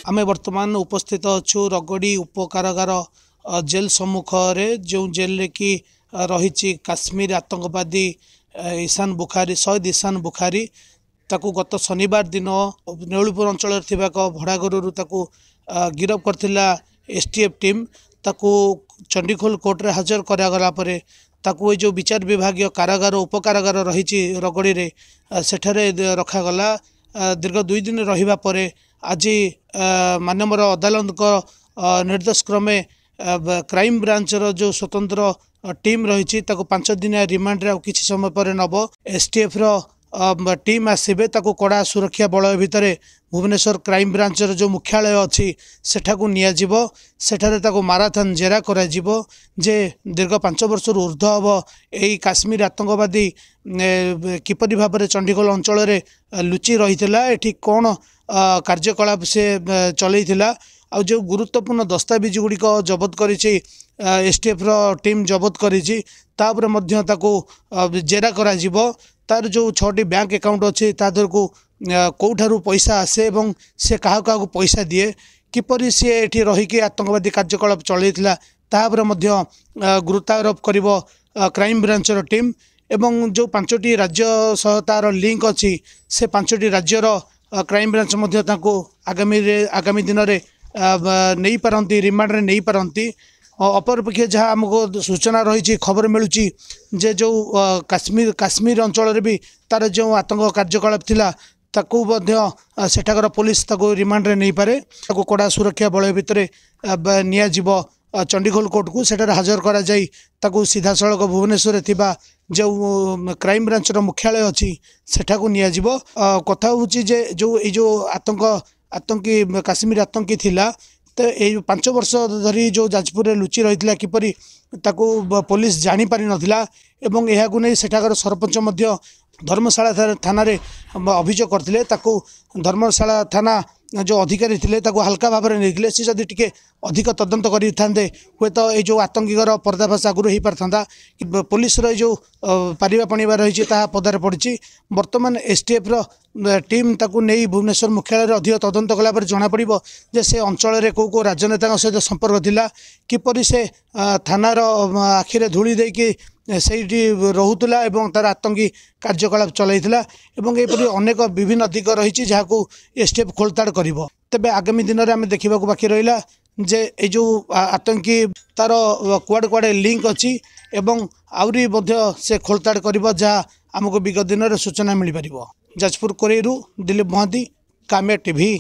आमे वर्तमान उपस्थित अच्छु रगड़ी उपकारागार जेल सम्मुख रे जो जेल रे कि रही काश्मीर आतंकवादी ईशान बुखारी शहीद ईशान बुखारी ताकू गत शनिवार दिन नेउलपुर अंचल एक भड़ाघर गिरफ करथिला एसटीएफ टीम ताकू चंडीखोल कोर्ट रे हाजर करागला परे ताकू जो विचार विभाग कारागार उपकारागार रही रगड़ी रे सेठारे रखागला दीर्घ 2 दिन रहिबा परे आज माननीय अदालत निर्देश क्रमे क्राइम ब्रांच रो जो स्वतंत्र टीम रही 5 दिन रिमांड रे किछि समय पर नब एसटीएफ रो टीम आसबे ताकू कड़ा सुरक्षा बलय भितर भुवनेश्वर क्राइम ब्रांच रो जो मुख्यालय अच्छी सेठाकू निया जिवो सेठारे ताकू माराथन जेरा करा जिवो जे दीर्घ 5 वर्ष ऊर्ध्व हम यही काश्मीर आतंकवादी किपरि भाव में चंडीगढ़ अंचल रे लुचि रही एठी कौन कार्यकलाप से चलैथिला आ जो गुरुत्वपूर्ण दस्तावेज गुड़िक जबत कर एसटीएफ रो टीम जबत करिछि तापर मध्य ताकू जेरा करा जिवो तार जो 6टी बैंक अकाउंट अच्छे तादर को कौठारू पैसा आसे एवं से क्या क्या पैसा दिए किपरि सी एठी रही आतंकवादी कार्यकलाप चलैथिला तापर मध्य गुरुत्वारोप करिवो क्राइम ब्रांच रो टीम एवं जो 5टी राज्य सह तार लिंक अच्छी से 5टी राज्यर क्राइम ब्रांच मध्य ताको आगामी दिन में नहीं पारती रिमांड रे नहीं पारती अपरपक्षे जहाँ आमको सूचना रही खबर मिलूँ जे जो काश्मीर अंचल रे भी तार जो आतंक कार्यकलाप थिला ताकू सेठाकर पुलिस ताको रिमांड रे नहीं पारे ताको कड़ा सुरक्षा बलय भितर निया जिवो चंडीखोल कोर्ट को सेठार हाजर करा जाई ताकू सीधा सड़क भुवनेश्वर थिबा जो क्राइम ब्रांच रो मुख्यालय अच्छी सेठाकू निया जिवो कथा होची जे जो आतंकी काश्मीर आतंकी थिला तो ये 5 वर्ष धरी जो जाजपुर रे लुचि रही किपरि ताकू पुलिस जानी पारि नथिला एवं एहाकू नै सेठाकर सरपंच मध्य धर्मशाला थाना रे अभियोग करथिले ताकू धर्मशाला थाना जो अधिकारी थिले ताकू हल्का भाव में नहीं सी जदि टिके अधिक तदंत करि थांदे हुए तो ये जो आतंकीकर पर्दाफाश आगुरी हो पारथा पुलिस रो जो पारिबा पणिबा रही पदार पड़ी वर्तमान एसटीएफ रो टीम ताकू नहीं भुवनेश्वर मुख्यालय अधिक तदंत कला जना पड़ो जे से अंचल रे को राजनेता सहित संपर्क थिला किपरि से थानार आखिरे धूली देकी से रोला एवं तार आतंकी कार्यकलाप चलैथिला एवं एपरि अनेक विभिन्न दिग रही जहाँ एसटीएफ खोलताड़ करिवो तेबे आगामी दिन में आम देखा बाकी रहा जे ये जो आतंकी तार कुआड़े कुआड़े लिंक अच्छी एवं आउरी मध्य से खोलताड़ करिवो जहाँ आमको विगत दिन में सूचना मिल पार। जाजपुर कोरेरू दिलीप महांती काम्या टीवी।